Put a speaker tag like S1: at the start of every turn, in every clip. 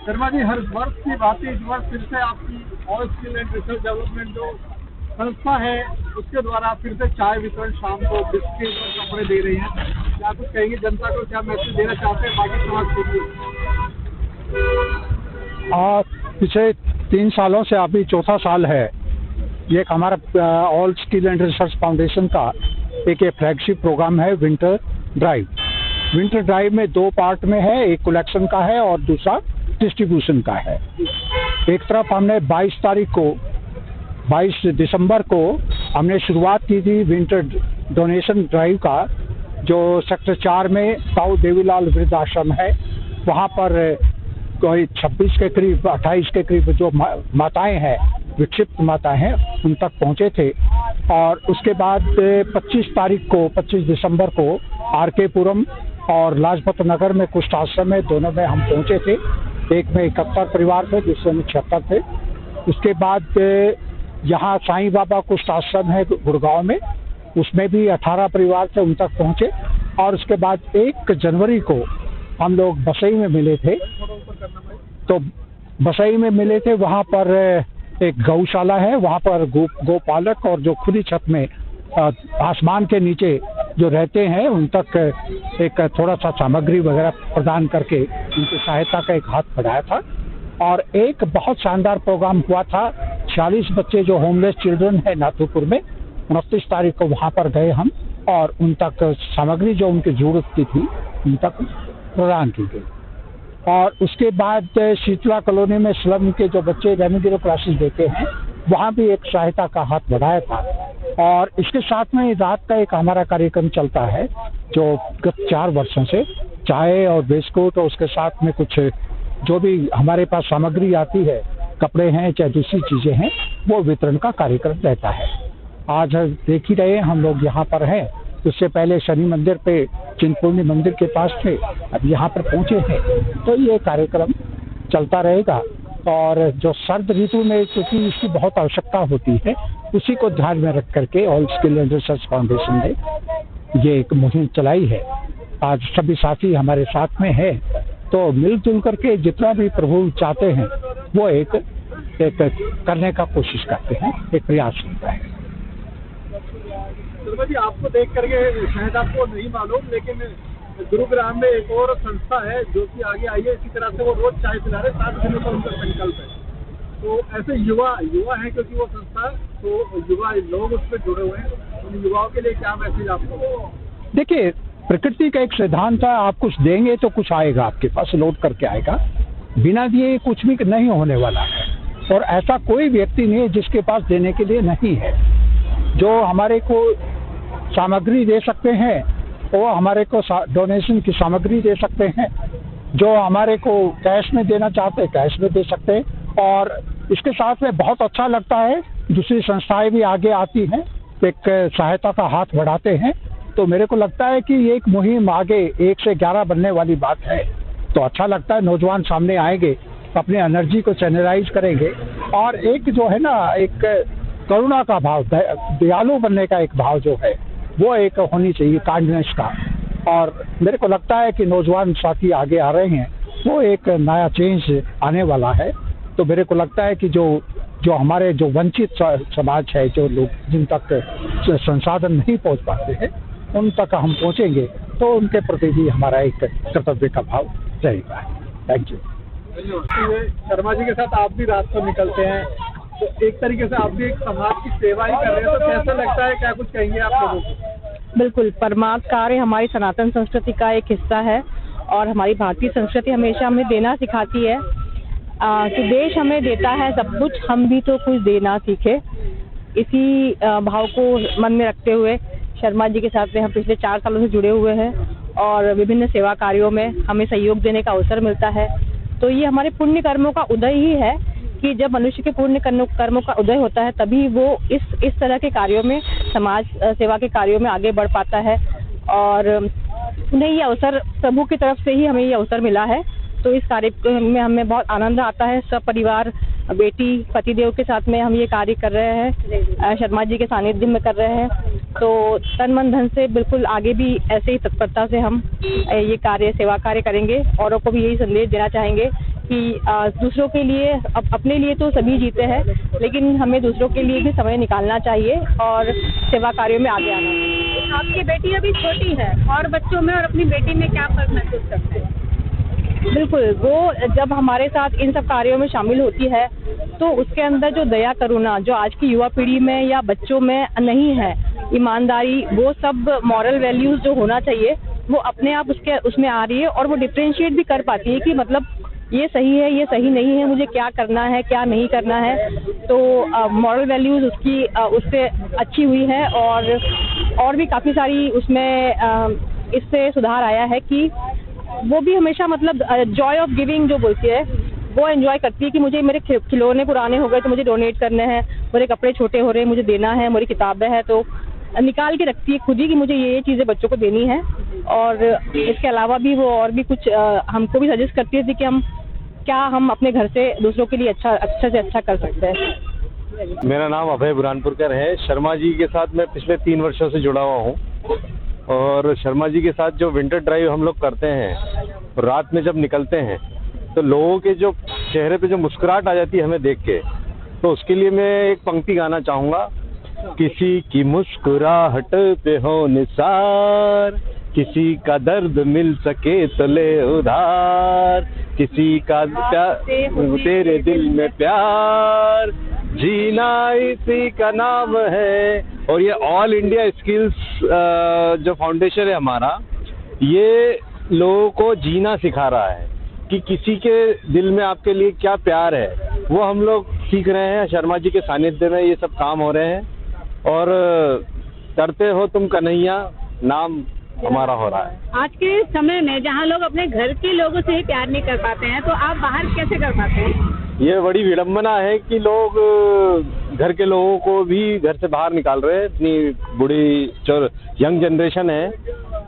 S1: शर्मा जी, हर वर्ष की भांति इस वर्ष फिर से आपकी all skill and research development जो संस्था है उसके द्वारा फिर से चाय वितरण शाम को बिस्किट और कपड़े दे रही हैं। क्या कुछ कहेंगे जनता को, क्या मैसेज देना चाहते हैं बाकी समाज के लिए?
S2: पिछले 3 सालों से अभी चौथा साल है। ये एक हमारा all skill and research foundation का एक फ्लैगशिप प्रोग्राम है, विंटर ड्राइव। विंटर ड्राइव में 2 पार्ट में है, एक कलेक्शन का है और दूसरा डिस्ट्रीब्यूशन का है। एक तरफ हमने 22 दिसंबर को हमने शुरुआत की थी विंटर डोनेशन ड्राइव का, जो सेक्टर 4 में ताऊ देवीलाल वृद्ध आश्रम है, वहाँ पर कोई 26 के करीब 28 के करीब जो माताएं हैं, विक्षिप्त माताएं हैं, उन तक पहुँचे थे। और उसके बाद 25 दिसंबर को आर.के. पुरम और लाजपत नगर में कुछ आश्रम में, दोनों में हम पहुँचे थे। एक में 71 परिवार थे, दूसरे में 76 थे। उसके बाद यहाँ साईं बाबा कुछ आश्रम है गुड़गांव में, उसमें भी 18 परिवार थे, उन तक पहुँचे। और उसके बाद 1 जनवरी को हम लोग बसई में मिले थे। तो बसई में मिले थे, वहाँ पर एक गौशाला है, वहाँ पर गोपालक और जो खुली छत में आसमान के नीचे जो रहते हैं, उन तक एक थोड़ा सा सामग्री वगैरह प्रदान करके उनकी सहायता का एक हाथ बढ़ाया था। और एक बहुत शानदार प्रोग्राम हुआ था। 46 बच्चे जो होमलेस चिल्ड्रन है नाथुपुर में, 29 तारीख को वहाँ पर गए हम और उन तक सामग्री जो उनकी जरूरत की थी उन तक प्रदान की गई। और उसके बाद शीतला कॉलोनी में स्लम के जो बच्चे रेमिडियल क्लासेस देते हैं, वहाँ भी एक सहायता का हाथ बढ़ाया था। और इसके साथ में रात का एक हमारा कार्यक्रम चलता है जो गत 4 वर्षों से चाय और बिस्कुट और उसके साथ में कुछ जो भी हमारे पास सामग्री आती है, कपड़े हैं चाहे दूसरी चीज़ें हैं, वो वितरण का कार्यक्रम रहता है। आज देख ही रहे हम लोग यहाँ पर हैं, उससे पहले शनि मंदिर पे चिंतपूर्णी मंदिर के पास थे, अब यहाँ पर पहुँचे हैं। तो ये कार्यक्रम चलता रहेगा। और जो सर्द ऋतु में क्योंकि इसकी बहुत आवश्यकता होती है, उसी को ध्यान में रख करके all skill and research foundation ने ये एक मुहिम चलाई है। आज सभी साथी हमारे साथ में है, तो मिलजुल करके जितना भी प्रभु चाहते हैं वो एक करने का कोशिश करते हैं, एक प्रयास होता है।
S1: शर्मा जी, आपको देख करके शायद आपको नहीं मालूम, लेकिन गुरुग्राम में एक और संस्था है जो कि आगे आई है। इसी तरह से वो रोज चाय पिला रहे, 7 दिनों का उनका संकल्प है। तो ऐसे युवा हैं क्योंकि वो संस्था, तो युवा लोग उसमें जुड़े हुए हैं। उन युवाओं के लिए क्या मैसेज आपको?
S2: देखिए, प्रकृति का एक सिद्धांत है, आप कुछ देंगे तो कुछ आएगा आपके पास, लौट करके आएगा। बिना दिए कुछ भी नहीं होने वाला है। और ऐसा कोई व्यक्ति नहीं है जिसके पास देने के लिए नहीं है। जो हमारे को सामग्री दे सकते हैं वो हमारे को डोनेशन की सामग्री दे सकते हैं, जो हमारे को कैश में देना चाहते हैं कैश में दे सकते हैं। और इसके साथ में बहुत अच्छा लगता है, दूसरी संस्थाएं भी आगे आती हैं, एक सहायता का हाथ बढ़ाते हैं। तो मेरे को लगता है कि ये एक मुहिम आगे 1 से 11 बनने वाली बात है। तो अच्छा लगता है, नौजवान सामने आएंगे, अपने एनर्जी को चैनलाइज करेंगे। और एक जो है ना, एक करुणा का भाव, दयालु बनने का एक भाव जो है वो एक होनी चाहिए, काइंडनेस का। और मेरे को लगता है कि नौजवान साथी आगे आ रहे हैं, वो एक नया चेंज आने वाला है। तो मेरे को लगता है कि जो हमारे जो वंचित समाज है, जो लोग जिन तक संसाधन नहीं पहुंच पाते हैं, उन तक हम पहुंचेंगे तो उनके प्रति भी हमारा एक कर्तव्य का भाव रहेगा। Thank you.
S1: शर्मा जी के साथ आप भी रात को निकलते हैं, तो एक तरीके से आप भी एक समाज की सेवा ही कर रहे हैं, तो कैसा लगता है, क्या कुछ कहेंगे आप लोगों को?
S3: बिल्कुल, परमार्थ कार्य हमारी सनातन संस्कृति का एक हिस्सा है और हमारी भारतीय संस्कृति हमेशा हमें देना सिखाती है कि देश हमें देता है सब कुछ, हम भी तो कुछ देना सीखे। इसी भाव को मन में रखते हुए शर्मा जी के साथ में हम पिछले 4 सालों से जुड़े हुए हैं और विभिन्न सेवा कार्यों में हमें सहयोग देने का अवसर मिलता है। तो ये हमारे पुण्य कर्मों का उदय ही है कि जब मनुष्य के पुण्य कर्मों का उदय होता है तभी वो इस तरह के कार्यों में, समाज सेवा के कार्यों में आगे बढ़ पाता है। और उन्हें ये अवसर प्रभु की तरफ से ही हमें ये अवसर मिला है। तो इस कार्य में हमें बहुत आनंद आता है। सब परिवार, बेटी, पतिदेव के साथ में हम ये कार्य कर रहे हैं, शर्मा जी के सानिध्य में कर रहे हैं। तो तन मन धन से बिल्कुल आगे भी ऐसे ही तत्परता से हम ये कार्य, सेवा कार्य करेंगे। औरों को भी यही संदेश देना चाहेंगे कि दूसरों के लिए, अपने लिए तो सभी जीते हैं, लेकिन हमें दूसरों के लिए भी समय निकालना चाहिए और सेवा कार्यों में आगे आना चाहिए।
S4: आपकी बेटी अभी छोटी है, और बच्चों में और अपनी बेटी में क्या फर्क महसूस करते हैं?
S3: बिल्कुल, वो जब हमारे साथ इन सब कार्यों में शामिल होती है तो उसके अंदर जो दया करुणा जो आज की युवा पीढ़ी में या बच्चों में नहीं है, ईमानदारी, वो सब मॉरल वैल्यूज जो होना चाहिए वो अपने आप उसमें आ रही है, और वो डिफरेंशिएट भी कर पाती है कि मतलब ये सही है, ये सही नहीं है, मुझे क्या करना है, क्या नहीं करना है। तो मॉरल वैल्यूज उसकी उससे अच्छी हुई है, और भी काफ़ी सारी उसमें इससे सुधार आया है कि वो भी हमेशा मतलब जॉय ऑफ गिविंग जो बोलती है वो एंजॉय करती है कि मुझे मेरे खिलौने पुराने हो गए तो मुझे डोनेट करने हैं, मेरे कपड़े छोटे हो रहे हैं मुझे देना है, मेरी किताबें हैं तो निकाल के रखती है खुद ही कि मुझे ये चीज़ें बच्चों को देनी है। और इसके अलावा भी वो और भी कुछ हमको भी सजेस्ट करती थी कि हम अपने घर से दूसरों के लिए अच्छा से अच्छा कर सकते हैं।
S5: मेरा नाम अभय बुरहानपुरकर है। शर्मा जी के साथ मैं पिछले 3 वर्षों से जुड़ा हुआ हूँ, और शर्मा जी के साथ जो विंटर ड्राइव हम लोग करते हैं, रात में जब निकलते हैं तो लोगों के जो चेहरे पे जो मुस्कुराहट आ जाती है हमें देख के, तो उसके लिए मैं एक पंक्ति गाना चाहूँगा। किसी की मुस्कुराहट पे हो निसार, किसी का दर्द मिल सके तो ले उधार, किसी का तेरे दिल में प्यार, जीना इसी का नाम है। और ये ऑल इंडिया स्किल्स जो फाउंडेशन है हमारा, ये लोगों को जीना सिखा रहा है कि किसी के दिल में आपके लिए क्या प्यार है, वो हम लोग सीख रहे हैं। शर्मा जी के सानिध्य में ये सब काम हो रहे हैं, और करते हो तुम कन्हैया नाम हमारा हो रहा है।
S4: आज के समय में जहाँ लोग अपने घर के लोगों से ही प्यार नहीं कर पाते हैं, तो आप बाहर कैसे कर पाते हैं?
S5: ये बड़ी विडम्बना है कि लोग घर के लोगों को भी घर से बाहर निकाल रहे हैं। इतनी बूढ़ी जो यंग जनरेशन है,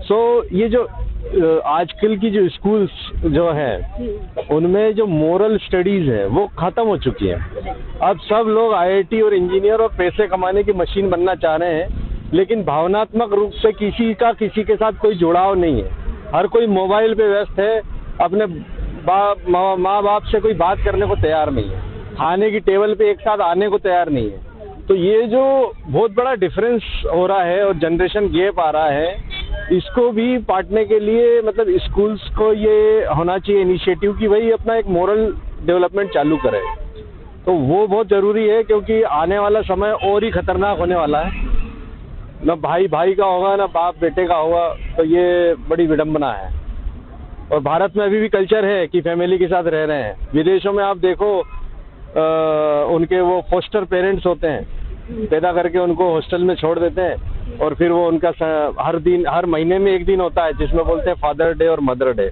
S5: सो ये जो आजकल की जो स्कूल्स जो है उनमें जो मोरल स्टडीज है वो खत्म हो चुकी है। अब सब लोग IIT और इंजीनियर और पैसे कमाने की मशीन बनना चाह रहे हैं, लेकिन भावनात्मक रूप से किसी के साथ कोई जुड़ाव नहीं है। हर कोई मोबाइल पे व्यस्त है, अपने माँ बाप से कोई बात करने को तैयार नहीं है, खाने की टेबल पे एक साथ आने को तैयार नहीं है। तो ये जो बहुत बड़ा डिफरेंस हो रहा है और जनरेशन गैप आ रहा है, इसको भी पाटने के लिए मतलब स्कूल्स को ये होना चाहिए इनिशिएटिव कि भाई अपना एक मोरल डेवलपमेंट चालू करें। तो वो बहुत ज़रूरी है, क्योंकि आने वाला समय और ही खतरनाक होने वाला है। ना भाई भाई का होगा, ना बाप बेटे का होगा, तो ये बड़ी विडंबना है। और भारत में अभी भी कल्चर है कि फैमिली के साथ रह रहे हैं। विदेशों में आप देखो उनके वो फोस्टर पेरेंट्स होते हैं, पैदा करके उनको हॉस्टल में छोड़ देते हैं, और फिर वो उनका हर महीने में एक दिन होता है जिसमें बोलते हैं फादर डे और मदर डे।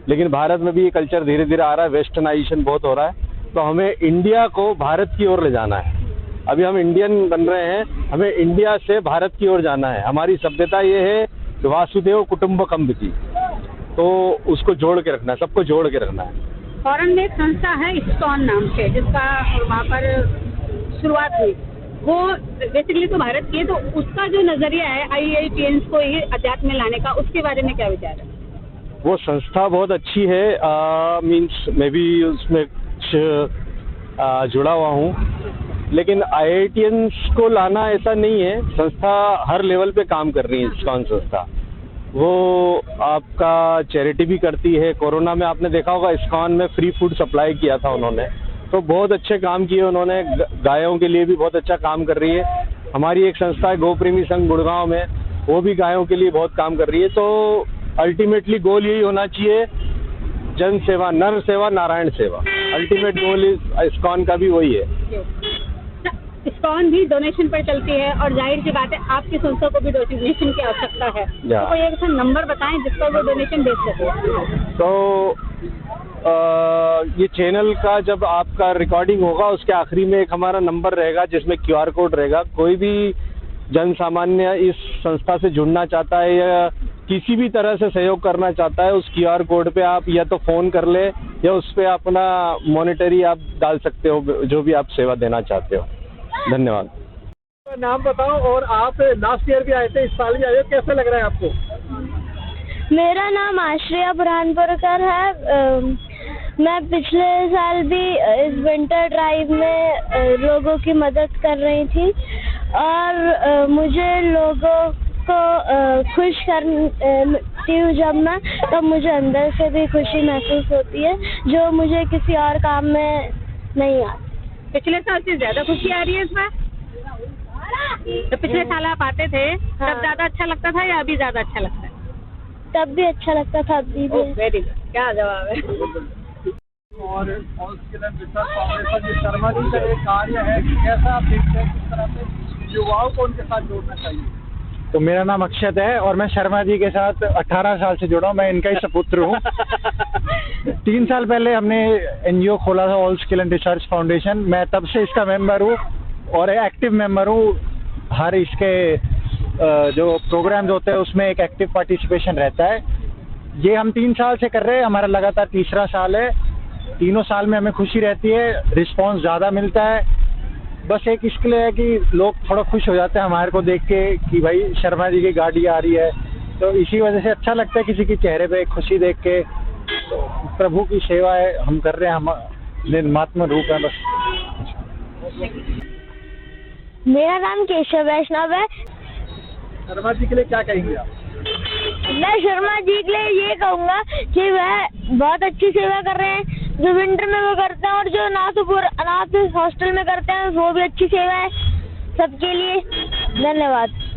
S5: लेकिन भारत में भी ये कल्चर धीरे धीरे आ रहा है, वेस्टर्नाइजेशन बहुत हो रहा है। तो हमें इंडिया को भारत की ओर ले जाना है। अभी हम इंडियन बन रहे हैं, हमें इंडिया से भारत की ओर जाना है। हमारी सभ्यता ये है कि वासुदेव कुटुंबकम की, तो उसको जोड़ के रखना है, सबको जोड़ के रखना है।
S4: फॉरेन में एक संस्था है इस्कॉन नाम से, जिसका वहाँ पर शुरुआत हुई, वो बेसिकली तो भारत की है। तो उसका जो नजरिया है IITians को ये अध्यात्म में लाने का, उसके बारे में क्या विचार है?
S5: वो संस्था बहुत अच्छी है। मीन्स मैं भी उसमें जुड़ा हुआ हूँ, लेकिन IITians को लाना ऐसा नहीं है। संस्था हर लेवल पे काम कर रही है। इस्कॉन संस्था वो आपका चैरिटी भी करती है। कोरोना में आपने देखा होगा इस्कॉन में फ्री फूड सप्लाई किया था उन्होंने, तो बहुत अच्छे काम किए उन्होंने। गायों के लिए भी बहुत अच्छा काम कर रही है। हमारी एक संस्था है गोप्रेमी संघ गुड़गांव में, वो भी गायों के लिए बहुत काम कर रही है। तो अल्टीमेटली गोल यही होना चाहिए, जन सेवा, नर सेवा, नारायण सेवा। अल्टीमेट गोल इस्कॉन का भी वही है।
S4: इस्कॉन भी डोनेशन पर चलती है, और जाहिर सी बात है आपकी संस्था को भी डोनेशन की आवश्यकता है। तो कोई एक नंबर बताएं जिस पर वो डोनेशन दे सके।
S5: तो ये चैनल का जब आपका रिकॉर्डिंग होगा उसके आखिरी में एक हमारा नंबर रहेगा जिसमें QR कोड रहेगा। कोई भी जन सामान्य इस संस्था से जुड़ना चाहता है या किसी भी तरह से सहयोग करना चाहता है, उस QR कोड पे आप या तो फ़ोन कर ले या उस पर अपना मॉनिटरी आप डाल सकते हो, जो भी आप सेवा देना चाहते हो। धन्यवाद।
S1: नाम बताओ, और आप लास्ट ईयर भी आए थे, इस साल भी आए हो, कैसा लग रहा है आपको?
S6: मेरा नाम आश्रिया बुरहानपुरकर है। मैं पिछले साल भी इस विंटर ड्राइव में लोगों की मदद कर रही थी और मुझे लोगों को खुश करती हूँ जब मैं, तब मुझे अंदर से भी खुशी महसूस होती है जो मुझे किसी और काम में नहीं आती।
S4: पिछले साल से ज्यादा खुशी आ रही है इस बार? तो पिछले साल आप आते थे तब ज्यादा अच्छा लगता था या अभी ज्यादा अच्छा लगता है?
S6: तब भी अच्छा लगता था, अभी भी।
S4: वेरी गुड, क्या जवाब है।
S1: और all skill and research foundation ये शर्मा जी का एक कार्य है कि कैसा आप देखते हैं किस तरह से युवाओं को उनके साथ जोड़ना चाहिए?
S2: तो मेरा नाम अक्षत है और मैं शर्मा जी के साथ 18 साल से जुड़ा हूँ, मैं इनका ही सपुत्र हूँ। 3 साल पहले हमने एनजीओ खोला था all skill and research foundation, मैं तब से इसका मेंबर हूँ और एक्टिव मेंबर हूँ। हर इसके जो प्रोग्राम्स होते हैं उसमें एक एक्टिव पार्टिसिपेशन रहता है। ये हम 3 साल से कर रहे हैं, हमारा लगातार तीसरा साल है। तीनों साल में हमें खुशी रहती है, रिस्पांस ज़्यादा मिलता है। बस एक इसके लिए है कि लोग थोड़ा खुश हो जाते हैं हमारे को देख के कि भाई शर्मा जी की गाड़ी आ रही है, तो इसी वजह से अच्छा लगता है किसी के चेहरे पे खुशी देख के। तो प्रभु की सेवा है, हम कर रहे हैं, हम निर्मात्मा रूप है बस।
S6: मेरा नाम केशव वैष्णव है।
S1: शर्मा जी के लिए क्या कहेंगे आप?
S6: मैं शर्मा जी के लिए ये कहूँगा कि वह बहुत अच्छी सेवा कर रहे हैं, जो विंटर में वो करते हैं और जो अनाथ हॉस्टल में करते हैं वो भी अच्छी सेवा है सबके लिए। धन्यवाद।